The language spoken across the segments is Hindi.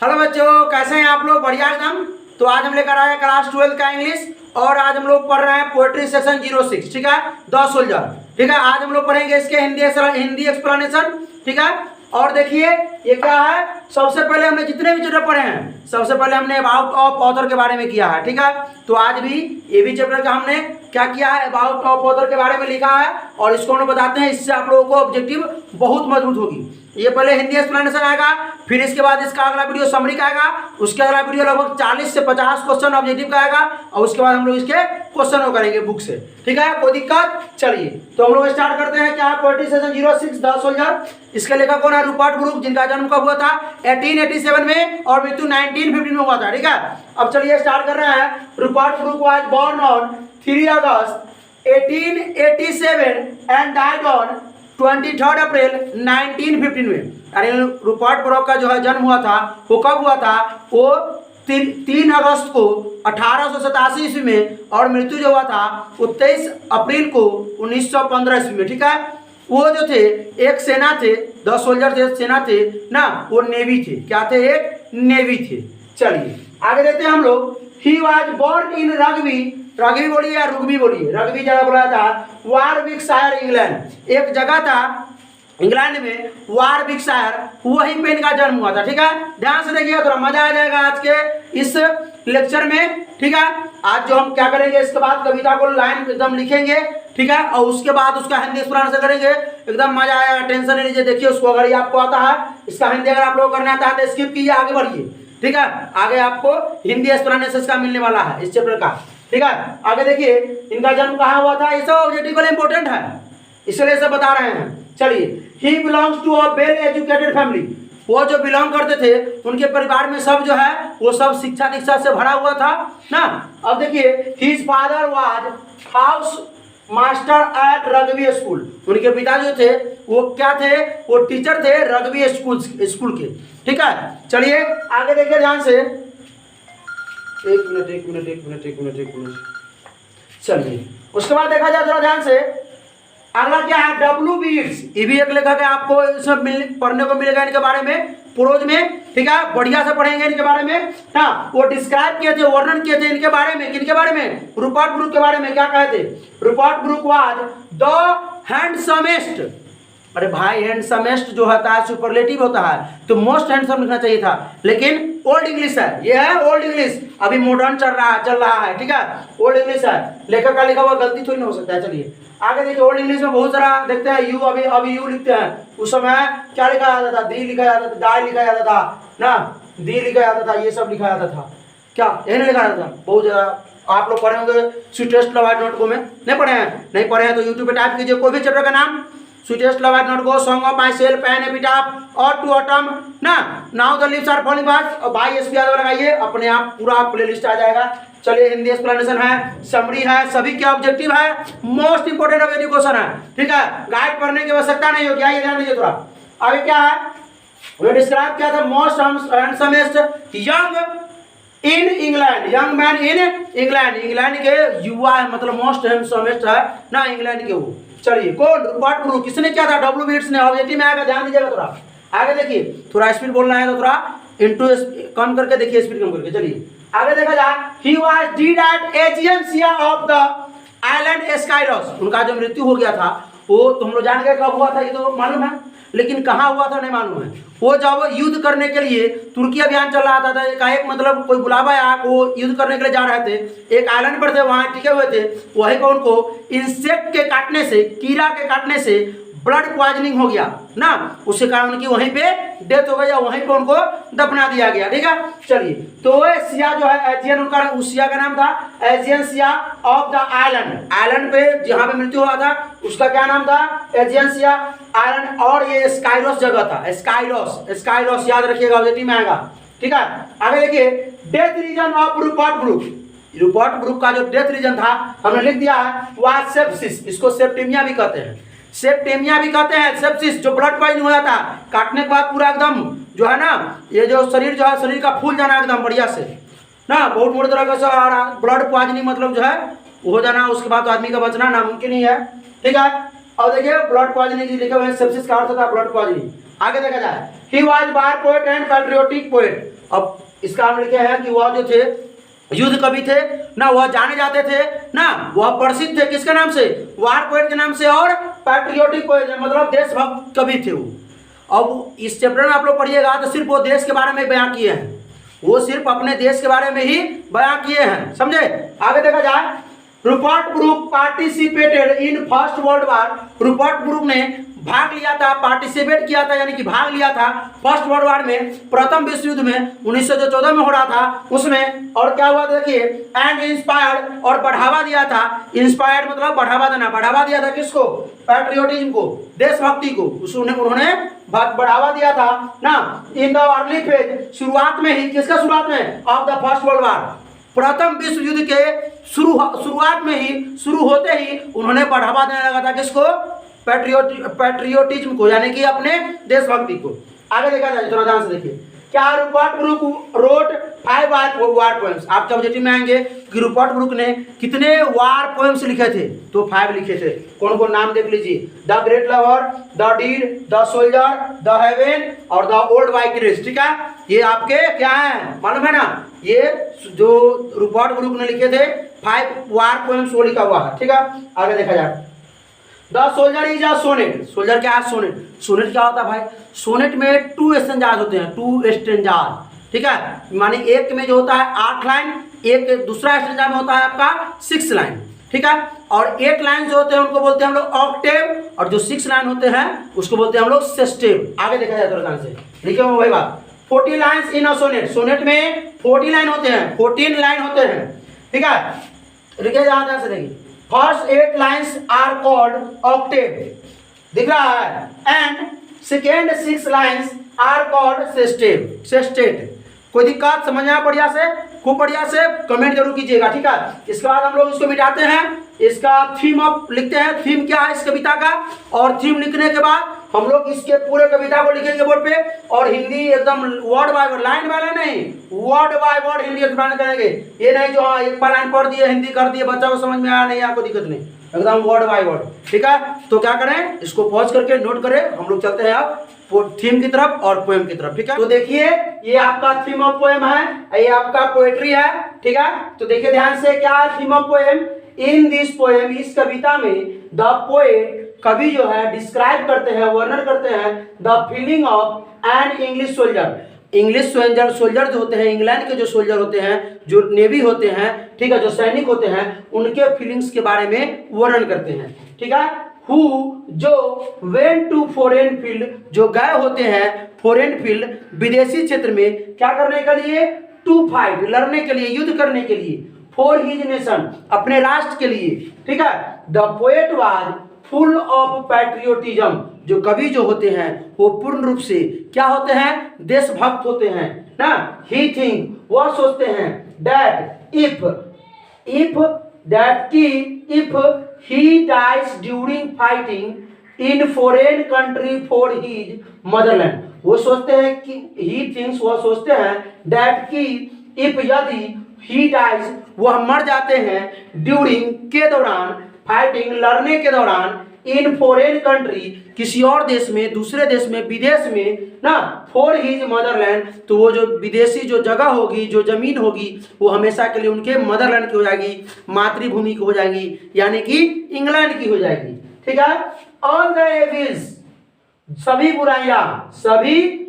हेलो बच्चों, कैसे हैं आप लोग? बढ़िया एकदम। तो आज हम लेकर आए हैं क्लास 12 का इंग्लिश और आज हम लोग पढ़ रहे हैं पोएट्री सेशन 06। ठीक है, द सोल्जर। ठीक है, आज हम लोग पढ़ेंगे इसके हिंदी एक्सप्लेनेशन। ठीक है, और देखिए ये क्या है। सबसे पहले हमने जितने भी चैप्टर पढ़े हैं सबसे पहले हमने अबाउट ऑफ ऑथर के बारे में किया है। ठीक है, तो आज भी ये भी चैप्टर का हमने क्या किया है, अबाउट ऑफ ऑथर के बारे में लिखा है और इसको हम लोग बताते हैं। इससे आप लोगों को ऑब्जेक्टिव बहुत मजबूत होगी। ये पहले हिंदी एक्सप्लेनेशन आएगा, फिर इसके बाद इसका अगला वीडियो समरी का आएगा, उसके अगला वीडियो लगभग 40 से 50 क्वेश्चन ऑब्जेक्टिव का आएगा और उसके बाद हम लोग इसके क्वेश्चन करेंगे बुक से। ठीक है, कोई दिक्कत? चलिए तो हम लोग स्टार्ट करते हैं। क्या पोएट्री सेशन 06 द सोल्जर। इसके लेखक कौन है? रूपर्ट ब्रूक, जिनका जन्म कब हुआ था? 1887 में और मृत्यु 1915 में हुआ था। ठीक है, अब चलिए स्टार्ट कर रहे हैं। Rupert Brooke was born on 3 August 1887 and died on 23 April 1915 में। अरे रूपर्ट ब्रूक का जो है जन्म हुआ था वो कब हुआ था? वो 3 अगस्त को 1887 ईस्वी में और मृत्यु जो हुआ था वो 23 अप्रैल को 1915 ईस्वी में। ठीक है, वो जो थे एक सेना थे, 10 सोल्जर थे, सेना थे ना, वो नेवी थे। क्या थे? एक नेवी थे। चलिए आगे देखते हैं हम लोग। He was born in Rugby, Rugby बोलिए या रुग्बी बोलिए, रग्बी जगह बोला था वारविकशायर इंग्लैंड। एक जगह था इंग्लैंड में वारविकशायर, वहीं पे इनका जन्म हुआ था। ठीक है, ध्यान से देखिए, थोड़ा मजा आ जाएगा आज के इस लेक्चर में। ठीक है, आज जो हम क्या करेंगे, इसके बाद कविता को लाइन एकदम लिखेंगे। ठीक है, और उसके बाद उसका हिंदी एक्सप्लेनेशन करेंगे, एकदम मजा आएगा। टेंशन नहीं लीजिए। देखिए उसको अगर ये आपको आता है, इसका हिंदी अगर आप लोग करना आता है तो स्किप कीजिए, आगे बढ़िए। ठीक है, आगे आपको हिंदी एक्सप्लेनेशन का मिलने वाला है इस चैप्टर का। ठीक है, आगे देखिए इनका जन्म कहाँ हुआ था, ये सब ऑब्जेक्टिव इंपॉर्टेंट है, इसलिए सब बता रहे हैं। चलिए, he belongs to a well educated family. वो जो बिलोंग करते थे उनके परिवार में सब जो है वो सब शिक्षा दीक्षा से भरा हुआ था ना। अब देखिए, his father was house master at Rugby school. उनके पिता जो थे वो क्या थे? वो टीचर थे रग्बी स्कूल के। ठीक है, चलिए आगे देखिए ध्यान से। एक मिनट। चलिए उसके बाद देखा जाए थोड़ा ध्यान से। अगला क्या है? W beats. ये भी एक लेखक है, आपको इसमें पढ़ने को मिलेगा इनके बारे में प्रोज में। ठीक है, बढ़िया से पढ़ेंगे इनके बारे में ना। वो डिस्क्राइब किए थे, वर्णन किए थे इनके बारे में। किनके बारे में? रूपर्ट ब्रूक के बारे में। क्या कहे थे? Rupert Brooke was the handsomest. अरे भाई, हैंडसमेस्ट जो होता है सुपरलेटिव होता है, तो मोस्ट हैंडसम लिखना चाहिए था, लेकिन ओल्ड इंग्लिश है, ये है ओल्ड इंग्लिश। अभी मॉडर्न चल रहा है। ठीक है, ओल्ड इंग्लिश है, लेखक का लिखा हुआ गलती थोड़ी ना हो सकता है। चलिए आगे देखिए, ओल्ड इंग्लिश में बहुत सारा देखते हैं। यू अभी यू लिखते हैं, उस समय क्या लिखा जाता था? दी लिखा जाता था, दाई लिखा जाता था ना, दी लिखा जाता था, ये सब लिखा जाता था। क्या यही नहीं लिखा जाता था? बहुत ज्यादा आप लोग पढ़े होंगे स्वीटेस्ट लव नोटबुक में। नहीं पढ़े हैं? नहीं पढ़े हैं तो यूट्यूब पे टाइप कीजिए कोई भी चैप्टर का नाम, sweetest love notebook, song of myself, an epitaph और to autumn no, now the leaves are falling fast, और भाई एस पी यादव लगाइए, अपने आप पूरा प्लेलिस्ट आ जाएगा। चलिए हिंदी एक्सप्लेनेशन है, समरी है, सभी क्या ऑब्जेक्टिव है, मोस्ट इंपोर्टेंट ऑब्जेक्टिव क्वेश्चन है। ठीक है, गाइड पढ़ने की आवश्यकता नहीं होगी। आइए ध्यान दीजिए थोड़ा। आगे क्या है? वो डिस्क्राइब किया था most हैंडसमेस्ट young in England, young man in England. England के युवा है, मतलब मोस्ट हैंडसमेस्ट है ना इंग्लैंड के वो। चलिए कौन? Rupert Brooke. किसने किया था? डब्ल्यू बीट्स ने। ऑब्जेक्टिव में आएगा, ध्यान दीजिएगा थोड़ा। आगे देखिए, थोड़ा स्पीड बोलना है तो थोड़ा इंटू कम करके देखिए, स्पीड कम करके। चलिए आगे देखा जाए। ही वाज डीड एट एजियंसिया ऑफ द आइलैंड स्काइरोस। उनका जो मृत्यु हो गया था वो तो हम लोग जान गए कब हुआ था, ये तो मालूम है, लेकिन कहाँ हुआ था नहीं मालूम है। वो जब युद्ध करने के लिए तुर्की अभियान चल रहा था, एक मतलब कोई बुलावा आया, वो युद्ध करने के लिए जा रहे थे, एक आइलैंड पर थे, वहाँ टिके हुए थे। वहीं पर उनको इंसेक्ट के काटने से, कीड़ा के काटने से ब्लड पॉइजनिंग हो गया ना, उसके कारण उनकी वहीं पे डेथ हो गई या वहीं पे उनको दफना दिया गया। ठीक है, चलिए तो सिया जो है एजियन, उनका उस सिया का नाम था Aegean Siya of the island. Island पे जहाँ पे मृत्यु हुआ था उसका क्या नाम था? Aegean Siya island. और ये स्काइरोस जगह था, स्काइरोस याद रखिएगा, ऑब्जेक्टिव में आएगा। ठीक है, आगे देखिए। Death reason of Rupert Brooke. Rupert Brooke का जो डेथ रीजन था हमने लिख दिया है, वाज सेप्सिस। इसको सेप्टेमिया भी कहते हैं, सेप्टेमिया भी कहते हैं। सेप्सिस जो ब्लड पॉइजनिंग हो जाता है, काटने के बाद पूरा एकदम जो है ना, ये जो शरीर जो है, शरीर का फूल जाना एकदम बढ़िया से ना, बहुत बुरी तरह का ब्लड पॉइजनिंग मतलब जो है वो हो जाना, उसके बाद तो आदमी का बचना नामुमकिन ही है। ठीक है, और देखिए ब्लड पॉइजनिंग लिखे हुए हैं, सेप्सिस का अर्थ होता है ब्लड पॉइजनिंग। आगे देखा जाए, he was war poet and patriotic poet. अब इसका हम लिखे हैं कि वह जो थे युद्ध कवि थे ना, वह जाने जाते थे ना, वह प्रसिद्ध थे किसके नाम से, वार पोएट के नाम से, और पैट्रियोटिक पोएट मतलब देशभक्त कवि थे वो। अब इस चैप्टर में आप लोग पढ़िएगा तो सिर्फ वो देश के बारे में बयां किए हैं, वो सिर्फ अपने देश के बारे में ही बयां किए हैं, समझे। आगे देखा जाए, Rupert Brooke participated in first world war. Rupert Brooke ने भाग लिया था, पार्टिसिपेट किया था यानी कि भाग लिया था फर्स्ट वर्ल्ड वार में, प्रथम विश्व युद्ध में 1914 में हो रहा था उसमें। और क्या हुआ देखिए, एंड इंस्पायर्ड और बढ़ावा दिया था, इंस्पायर्ड मतलब बढ़ावा देना, बढ़ावा दिया था किसको, पैट्रियोटिज्म को, देशभक्ति को, उन्होंने बढ़ावा दिया था ना। इन द अर्ली फेज, शुरुआत में ही, किसका शुरुआत में, ऑफ द फर्स्ट वर्ल्ड वार, प्रथम विश्व युद्ध के शुरुआत में ही, शुरू होते ही उन्होंने बढ़ावा देने लगा था किसको, पैट्रियोटिज्म को, यानी कि अपने देशभक्ति को। आगे देखा जाए, थोड़ा ध्यान से देखिए, क्या रूपर्ट ब्रूक रोट 5 वार पोएम्स। आपके ऑब्जेक्टिव में आएंगे कि रूपर्ट ब्रूक ने कितने वार पोएम्स लिखे थे, तो 5 लिखे थे। कौन कौन नाम देख लीजिए, the great lover, the deed, the soldier, the heaven और द ओल्ड वाइकिरिस। ठीक है, ये आपके क्या है मालूम है ना, ये जो रूपर्ट ब्रूक ने लिखे थे 5 वार पोएम्स वो लिखा हुआ है। ठीक है, आगे देखा जाए, the soldier is a sonnet. Soldier क्या है, सोनेट। सोनेट क्या होता है भाई, सोनेट में 2 स्टेंजाज होते हैं, 2 स्टेंजाज। ठीक है, माने एक में जो होता है 8 लाइन, एक दूसरा स्टेंजा में होता है आपका 6 लाइन। ठीक है, और 8 लाइन जो होते हैं उनको बोलते हैं हम लोग ऑक्टेव, और जो 6 लाइन होते हैं उसको बोलते हैं हम लोग सेस्टेव। आगे देखा जाए थोड़ा ध्यान से, लिखे हुए वही बात, 40 lines in a sonnet. Sonnet में 40 लाइन होते हैं, 14 लाइन होते हैं। ठीक है, लिखे ध्यान से देखिए, first 8 lines are called octave, दिख रहा है, and second 6 lines are called sestave, sestet. कोई दिक्कत समझ में आया बढ़िया से, खूब बढ़िया से कमेंट जरूर कीजिएगा। ठीक है, इसके बाद हम लोग इसको मिटाते हैं, इसका थीम अप लिखते हैं, थीम क्या है इस कविता का, और थीम लिखने के बाद हम लोग इसके पूरे कविता को लिखेंगे बोर्ड पे, और हिंदी एकदम word by word, line by line नहीं, word by word Hindi explain करेंगे। ये नहीं जो हाँ एक बार लाइन पढ़ दिए, हिंदी कर दिए, बच्चा को समझ में आया नहीं, आपको दिक्कत नहीं, एकदम वर्ड बाय वर्ड। ठीक है, तो क्या करें, इसको पॉज करके नोट करें, हम लोग चलते हैं अब थीम की तरफ और पोएम की तरफ। ठीक है, तो देखिए ये आपका थीम ऑफ पोएम है, ये आपका पोएट्री है। ठीक है, तो देखिए ध्यान से, क्या है theme of poem, in this poem, इस कविता में द पोएट, कवि जो है डिस्क्राइब करते हैं, वर्णन करते हैं the feeling of an English soldier. English soldier जो होते हैं, इंग्लैंड के जो सोल्जर होते हैं, जो नेवी होते हैं, ठीक है, जो सैनिक होते हैं, उनके फीलिंग्स के बारे में वर्णन करते हैं। ठीक है, हु जो वेंट टू फॉरेन फील्ड, जो गए होते हैं फॉरेन फील्ड, विदेशी क्षेत्र में, क्या करने के लिए, टू फाइट, लड़ने के लिए, युद्ध करने के लिए, फॉर हिज नेशन, अपने राष्ट्र के लिए। ठीक है, the poet was full of patriotism, जो कवि जो होते हैं वो पूर्ण रूप से क्या होते हैं, देशभक्त होते हैं ना। ही थिंक, वह सोचते हैं, दैट इफ दैट की if he dies during fighting in foreign country for his motherland, वो सोचते हैं कि ही थिंक्स, वह सोचते हैं, दैट की इफ यदि ही डाइज, वह मर जाते हैं, ड्यूरिंग के दौरान, फाइटिंग लड़ने के दौरान, इन फॉरेन कंट्री, किसी और देश में, दूसरे देश में, विदेश में ना, फॉर हिज मदरलैंड, तो वो जो विदेशी जो जगह होगी, जो जमीन होगी, वो हमेशा के लिए उनके मदरलैंड की हो जाएगी, मातृभूमि की हो जाएगी, यानी कि इंग्लैंड की हो जाएगी। ठीक है, ऑल द एविल्स, सभी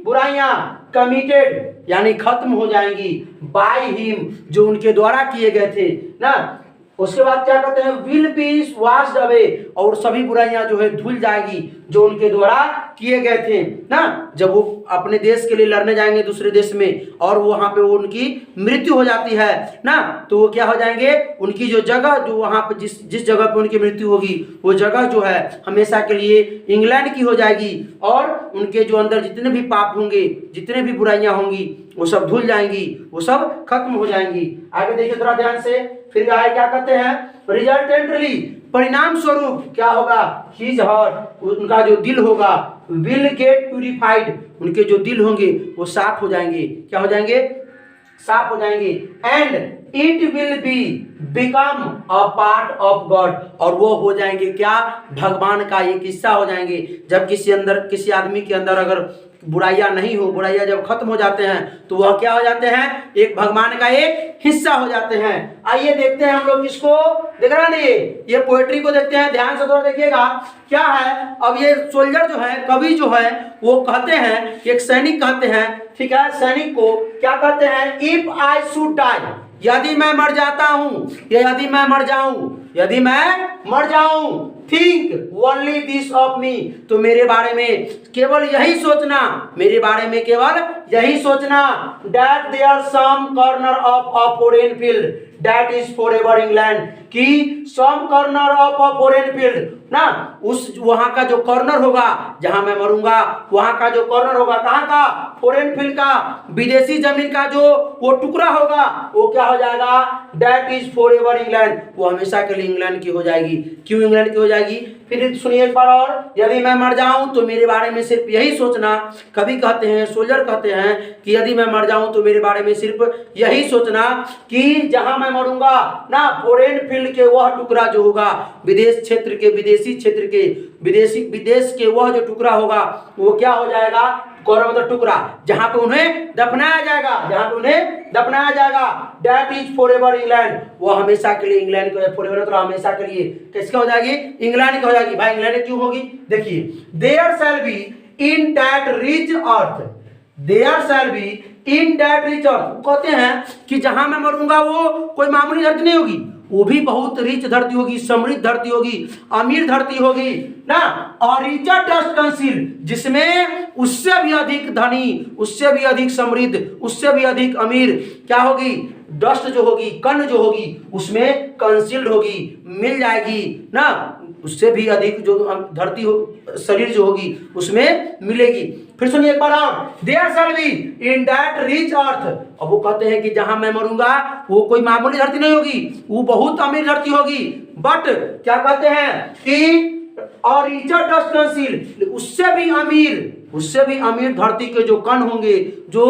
बुराइयां कमिटेड, यानी खत्म हो जाएंगी, बाय हिम, जो उनके द्वारा किए गए थे ना। उसके बाद क्या कहते हैं, विल बी वॉश्ड अवे, और सभी बुराइयां जो है धुल जाएगी, जो उनके द्वारा किए गए थे ना। जब वो अपने देश के लिए लड़ने जाएंगे दूसरे देश में, और वहां पे वो उनकी मृत्यु हो जाती है ना, तो वो क्या हो जाएंगे, उनकी जो जगह, जो वहां पे जिस जगह पे उनकी मृत्यु होगी, वो जगह जो है हमेशा के लिए इंग्लैंड की हो जाएगी, और उनके जो अंदर जितने भी पाप होंगे, जितने भी बुराइयां होंगी, वो सब धुल जाएंगी, वो सब खत्म हो जाएंगी। आगे देखिए थोड़ा ध्यान से, फिर क्या कहते हैं, रिजल्टेंटली, परिणाम स्वरूप क्या होगा, हिज हार्ट, उनका जो दिल होगा, विल गेट प्यूरिफाइड, उनके जो दिल होंगे वो साफ हो जाएंगे, क्या हो जाएंगे, साफ हो जाएंगे, and it will be become a part of God, और वो हो जाएंगे क्या, भगवान का एक हिस्सा हो जाएंगे। जब किसी आदमी के अंदर अगर बुराइयां नहीं हो, बुराइयां जब खत्म हो जाते हैं तो वह क्या हो जाते हैं, एक भगवान का एक हिस्सा हो जाते हैं। आइए देखते हैं हम लोग इसको, देख रहे हैं नहीं, ये पोएट्री को देखते हैं, ध्यान से थोड़ा देखिएगा क्या है। अब ये सोल्जर जो है, कवि जो है, वो कहते हैं, एक सैनिक कहते हैं, ठीक है, सैनिक को क्या कहते हैं, इफ आई शुड डाई, यदि मैं मर जाता हूं, या यदि मैं मर जाऊं, यदि मैं मर जाऊं, थिंक ओनली दिस ऑफ मी, तो मेरे बारे में केवल यही सोचना, मेरे बारे में केवल यही सोचना, that there some corner of a foreign field that is forever England, कि some corner of a foreign field ना, उस वहां का जो कॉर्नर होगा जहां मैं मरूंगा, वहां का जो कॉर्नर होगा, कहां का, फॉरेन फील्ड का, विदेशी जमीन का जो वो टुकड़ा होगा, वो क्या हो जाएगा, दैट इज फॉरएवर इंग्लैंड, वो हमेशा के लिए इंग्लैंड की हो जाएगी। क्यों इंग्लैंड की हो जाएगी, फिर सुनिए एक बार और, यदि मैं मर जाऊं तो मेरे बारे में सिर्फ यही सोचना, कभी कहते हैं, सोल्जर कहते हैं कि यदि मैं मर जाऊं तो मेरे बारे में सिर्फ यही सोचना कि जहां मैं मरूंगा ना, फॉरेन फील्ड के वह टुकड़ा जो होगा, विदेश क्षेत्र के, विदेशी क्षेत्र के, विदेश के वह जो टुकड़ा होगा, वो क्या हो जाएगा, कॉर्नर मतलब टुकड़ा, जहां पे उन्हें दफनाया जाएगा, जहां पे उन्हें दफनाया जाएगा, दैट इज फॉरएवर इंग्लैंड, वो हमेशा के लिए इंग्लैंड को, फॉरएवर मतलब हमेशा के लिए किसका हो जाएगी, इंग्लैंड की हो जाएगी। भाई इंग्लैंड क्यों होगी, देखिए, there shall be in that rich earth, there shall be in that rich earth, कहते हैं कि जहां मैं मरूंगा वो कोई मामूली धरती नहीं होगी, वो भी बहुत रिच धरती होगी, समृद्ध धरती होगी, अमीर धरती होगी ना, और रिचर डस्ट कंसील, जिसमें उससे भी अधिक धनी, उससे भी अधिक समृद्ध, उससे भी अधिक अमीर क्या होगी, डस्ट जो होगी, कण जो होगी, उसमें कंसील्ड होगी, मिल जाएगी ना, उससे भी अधिक जो धरती हो, शरीर जो होगी उसमें मिलेगी। फिर सुनिए एक बार और, there shall be in that rich earth, अब वो कहते हैं कि जहां मैं मरूंगा वो कोई मामूली धरती नहीं होगी, वो बहुत अमीर धरती होगी, बट क्या कहते हैं कि और रिचर डस्ट कंसील, उससे भी अमीर धरती के जो कण होंगे, जो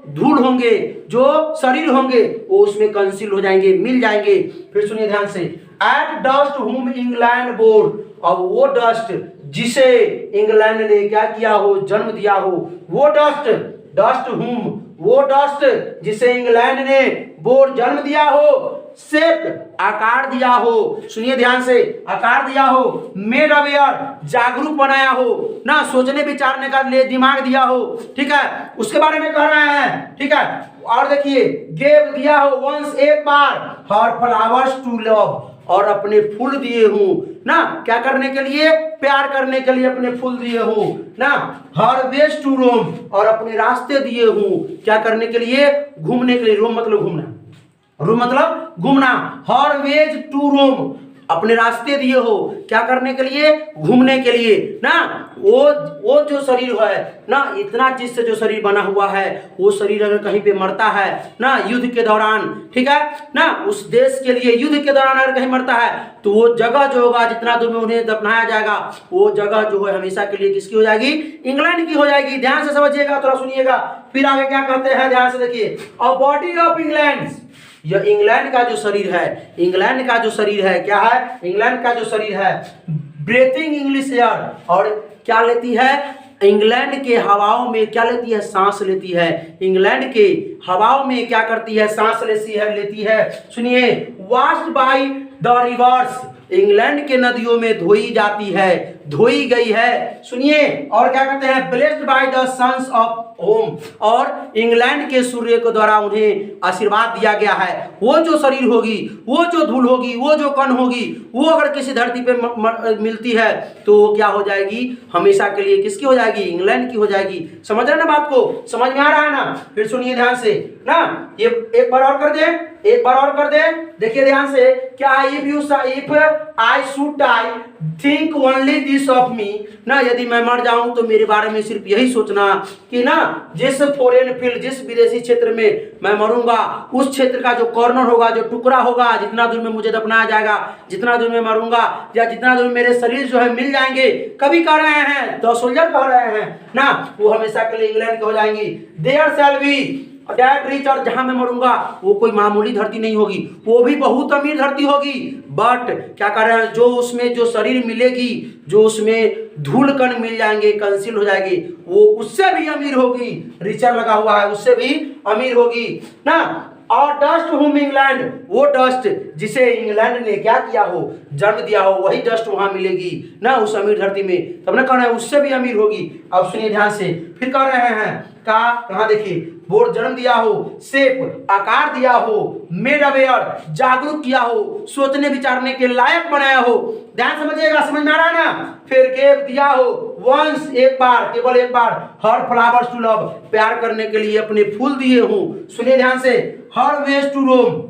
धूल होंगे, जो शरीर होंगे, वो उसमें कंसील हो जाएंगे, मिल जाएंगे। फिर सुनिए ध्यान से, एट डस्ट हुम इंग्लैंड बोर्ड, अब वो डस्ट जिसे इंग्लैंड ने क्या किया हो, जन्म दिया हो, वो डस्ट हुम, वो डस्ट जिसे इंग्लैंड ने बोर्ड जन्म दिया हो, सेट आकार दिया हो, सुनिए ध्यान से, आकार दिया हो, मेड अवेयर जागरूक बनाया हो ना, सोचने विचारने का लिए दिमाग दिया हो, ठीक है, उसके बारे में कह रहे हैं, ठीक है। और देखिए, गेव दिया हो वंस एक बार, हर फ्लावर्स टू लव, और अपने फूल दिए हूं ना, क्या करने के लिए, प्यार करने के लिए अपने फूल दिए हूं ना, हर वेज टू रोम, और अपने रास्ते दिए हूं, क्या करने के लिए, घूमने के लिए, रोम मतलब घूमना, रोम मतलब घूमना, हर वेज टू रोम, अपने रास्ते दिए हो, क्या करने के लिए, घूमने के लिए ना, वो जो शरीर है ना, इतना चीज से जो शरीर बना हुआ है, वो शरीर अगर कहीं पे मरता है ना, युद्ध के दौरान, ठीक है ना, उस देश के लिए युद्ध के दौरान अगर कहीं मरता है, तो वो जगह जो होगा, जितना दूर में उन्हें दफनाया जाएगा, वो जगह जो है हमेशा के लिए किसकी हो जाएगी, इंग्लैंड की हो जाएगी। ध्यान से समझिएगा, थोड़ा सुनिएगा, फिर आगे क्या कहते हैं, ध्यान से देखिए, अ बॉडी ऑफ इंग्लैंड, यह इंग्लैंड का जो शरीर है, इंग्लैंड का जो शरीर है, क्या है, इंग्लैंड का जो शरीर है, ब्रीथिंग इंग्लिश एयर, और क्या लेती है, इंग्लैंड के हवाओं में क्या लेती है, सांस लेती है, इंग्लैंड के हवाओं में क्या करती है, सांस लेती है। सुनिए, washed by the reverse, England के नदियों में धोई जाती है, धोई गई है। सुनिए, और क्या कहते हैं, blessed by the suns of home, और इंग्लैंड के सूर्य के द्वारा उन्हें आशीर्वाद दिया गया है। वो जो शरीर होगी, वो जो धूल होगी, वो जो कण होगी, वो अगर किसी धरती पे मिलती है तो वो क्या हो जाएगी, हमेशा के लिए किसकी हो जाएगी, इंग्लैंड की हो जाएगी। समझ रहे ना बात को, समझ में आ रहा है ना। फिर सुनिए ध्यान से ना, ये एक बार और कर दे, एक बार और कर दे, देखिए ध्यान से, क्या if I should die think only this of me no, यदि मैं मर जाऊं तो मेरे बारे में सिर्फ यही सोचना कि ना, जिस फॉरेन फील्ड, जिस विदेशी क्षेत्र में मैं मरूंगा, उस क्षेत्र का जो कॉर्नर होगा, जो टुकड़ा होगा, जितना दूर में मुझे दफनाया जाएगा, जितना दूर में मरूंगा, या जितना दूर मेरे शरीर जो है मिल जाएंगे, कभी कह रहे हैं तो सोल्जर कह रहे हैं ना, वो हमेशा के लिए इंग्लैंड के हो जाएंगी। There shall be dead rich, और जहां मैं मरूंगा वो कोई मामूली धरती नहीं होगी, वो भी बहुत अमीर धरती होगी। बट क्या कर रहे हैं, जो उसमें जो शरीर मिलेगी, जो उसमें धूल कण मिल जाएंगे, कंसील हो जाएगी, वो उससे भी अमीर होगी। रिचर लगा हुआ है, उससे भी अमीर होगी ना। और डस्ट हुम इंग्लैंड, वो डस्ट जिसे इंग्लैंड ने क्या किया हो, जन्म दिया हो, वही डस्ट वहां मिलेगी ना उस अमीर धरती में। तब ना कह रहे हैं उससे भी अमीर होगी। अब सुनिए ध्यान से, फिर कह रहे हैं कहाँ देखिए, बोर्ड जन्म दिया हो, शेप आकार दिया हो, मेड अवेयर जागरूक किया हो, सोचने विचारने के लायक बनाया हो। ध्यान समझिएगा, समझ में आ रहा है ना। फिर गेव दिया हो, वंस एक बार, केवल एक बार, हर फ्लावर्स टू लव प्यार करने के लिए अपने फूल दिए हूं। सुनिए ध्यान से, हर वेज टू रोम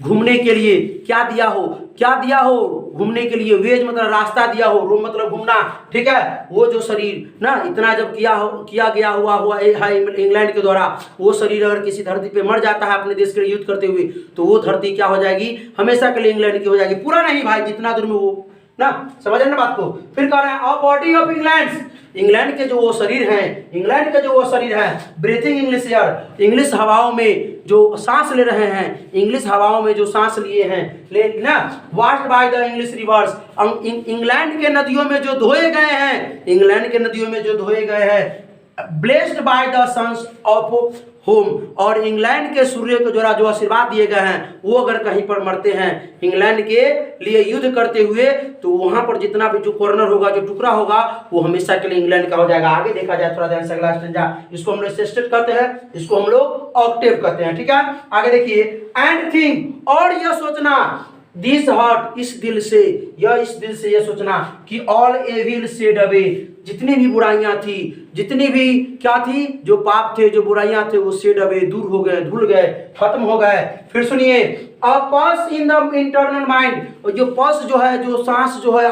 घूमने के लिए क्या दिया हो, क्या दिया हो घूमने के लिए, वेज मतलब रास्ता दिया हो, रोम मतलब घूमना, ठीक है। वो जो शरीर ना इतना जब किया गया हुआ है इंग्लैंड के द्वारा, वो शरीर अगर किसी धरती पे मर जाता है अपने देश के लिए युद्ध करते हुए, तो वो धरती क्या हो जाएगी, हमेशा के लिए इंग्लैंड की हो जाएगी। पूरा नहीं भाई, जितना दूर में वो ना, समझ रहे ना बात को। फिर कह रहे हैं a body of England, England के जो वो शरीर हैं, इंग्लैंड के जो वो शरीर है, ब्रीथिंग इंग्लिश एयर, इंग्लिश हवाओं में जो सांस ले रहे हैं, इंग्लिश हवाओं में जो सांस लिए हैं, ले ना, washed by the English reverse, England के नदियों में जो धोए गए हैं, इंग्लैंड के नदियों में जो धोए गए हैं, blessed by the suns of home, और इंग्लैंड के सूर्य को जो आशीर्वाद दिए गए हैं, वो अगर कहीं पर मरते हैं इंग्लैंड के लिए युद्ध करते हुए, तो वहां पर जितना भी जो कॉर्नर होगा, जो टुकड़ा होगा, वो हमेशा के लिए इंग्लैंड का हो जाएगा। आगे देखा जाए थोड़ा ध्यान से, अगला स्टैंजा, इसको हम लोग सेस्टेट कहते हैं, इसको हम लोग ऑक्टेव कहते हैं, ठीक है। आगे देखिए, एंड थिंक, और यह सोचना, दिस हार्ट, इस दिल से, इस दिल से यह सोचना कि ऑल एविल सेड अवे, जितनी भी बुराइयां थी, जितनी भी क्या थी, जो पाप थे, जो बुराइयां थे, वो सेड अवे, दूर हो गए, धुल गए, खत्म हो गए। फिर सुनिए, अ pulse in the internal mind, और जो पल्स जो है, जो सांस जो है,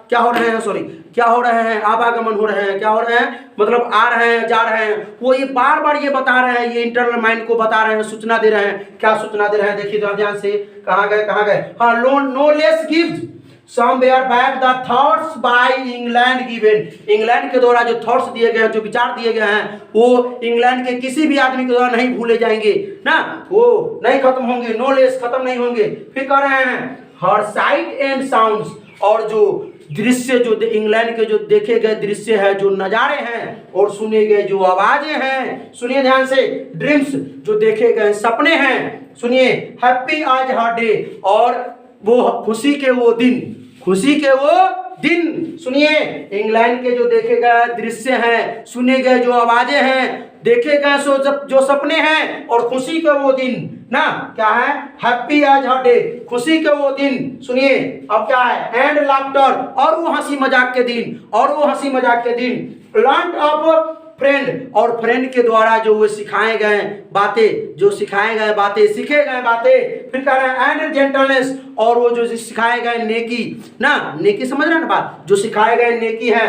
क्या हो रहे हैं, सॉरी क्या हो रहे हैं, आवागमन हो रहे हैं, क्या हो रहे हैं, मतलब आ रहे हैं, जा रहे हैं, वो ये बार बार ये बता रहे हैं, ये इंटरनल माइंड को बता रहे हैं, सूचना दे रहे हैं। क्या सूचना दे रहे हैं, देखिए तो ध्यान से, कहाँ गए, हाँ, no less gives somewhere back the thoughts by England given, England के द्वारा जो थॉट्स दिए गए हैं, जो विचार दिए गए हैं, वो इंग्लैंड के किसी भी आदमी के द्वारा नहीं भूले जाएंगे ना, वो नहीं खत्म होंगे, नो लेस खत्म नहीं होंगे। फिर कह रहे हैं हर साइट एंड साउंड्स, और जो दृश्य, जो इंग्लैंड के जो देखे गए दृश्य है, जो नजारे हैं, और सुने गए जो आवाजें हैं, सुनिए ध्यान से, ड्रीम्स, जो देखे गए सपने हैं, सुनिए, हैप्पी आज हर डे, और वो खुशी के वो दिन, खुशी के वो दिन, सुनिए, इंग्लैंड के जो देखे गए दृश्य हैं, सुने गए जो आवाजें हैं, देखे गए जो सपने हैं, और खुशी के वो दिन ना, क्या है, हैप्पी एज हर डे, खुशी के वो दिन। सुनिए अब क्या है, एंड लाफ्टर, और वो हंसी मजाक के दिन, और वो हंसी मजाक के दिन, लर्न ऑफ फ्रेंड, और फ्रेंड के द्वारा जो वो सिखाए गए बातें, जो सिखाए गए बातें, सीखे गए बातें। फिर कह रहे हैं एंड जेंटलनेस, और वो जो सिखाए गए नेकी ना, नेकी समझ रहे हैं ना बात, जो सिखाए गए नेकी है,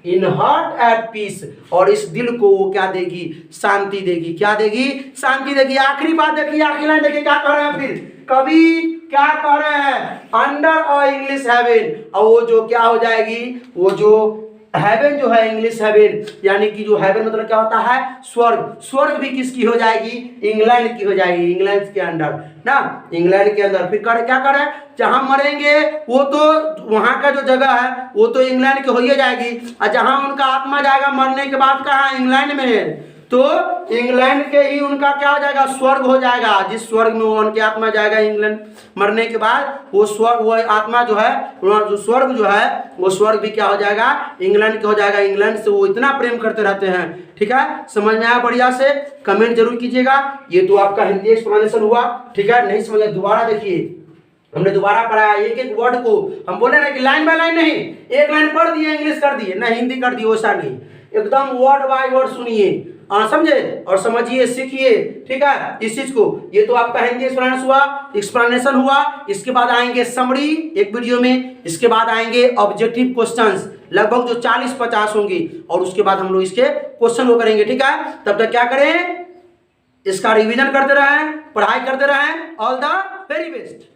इन हार्ट एट पीस, और इस दिल को वो क्या देगी, शांति देगी, क्या देगी, शांति देगी। आखिरी बात देखिए, आखिरी लाइन देखिए क्या कह रहे हैं, फिर कभी क्या कह रहे हैं, अंडर अ इंग्लिश हेवन, और वो जो क्या हो जाएगी, वो जो हेवन जो है, इंग्लिश हेवन, यानी कि जो हेवन मतलब क्या होता है, स्वर्ग, स्वर्ग भी किसकी हो जाएगी, इंग्लैंड की हो जाएगी, इंग्लैंड के अंदर ना, इंग्लैंड के अंदर। फिर क्या करे, जहां मरेंगे वो तो वहां का जो जगह है वो तो इंग्लैंड की हो ही जाएगी, और जहां उनका आत्मा जाएगा मरने के बाद कहाँ, इंग्लैंड में, तो इंग्लैंड के ही उनका क्या हो जाएगा, स्वर्ग हो जाएगा, जिस स्वर्ग में उनकी आत्मा जाएगा इंग्लैंड मरने के बाद, वो स्वर्ग, वो आत्मा जो है, जो स्वर्ग जो है, वो स्वर्ग भी क्या हो जाएगा, इंग्लैंड का हो जाएगा। इंग्लैंड से वो इतना प्रेम करते रहते हैं, ठीक है। समझ में आया बढ़िया से, कमेंट जरूर कीजिएगा। ये तो आपका हिंदी एक्सप्लेनेशन हुआ, ठीक है। नहीं समझ दोबारा देखिए, हमने दोबारा पढ़ाया, एक एक वर्ड को हम बोले ना कि लाइन बाय लाइन नहीं, एक लाइन पढ़ दिए इंग्लिश कर दिए ना, हिंदी कर दिए, वैसा नहीं, एकदम वर्ड बाय वर्ड सुनिए, समझे और समझिए, सीखिए, ठीक है इस चीज को। ये तो आपका हिंदी एक्सप्लेनेशन हुआ। इसके बाद आएंगे समरी एक वीडियो में, इसके बाद आएंगे ऑब्जेक्टिव क्वेश्चंस, लगभग जो 40-50 होंगे, और उसके बाद हम लोग इसके क्वेश्चन वो करेंगे, ठीक है। तब तक क्या करें, इसका रिवीजन करते रहें, पढ़ाई करते रहें। All the very best.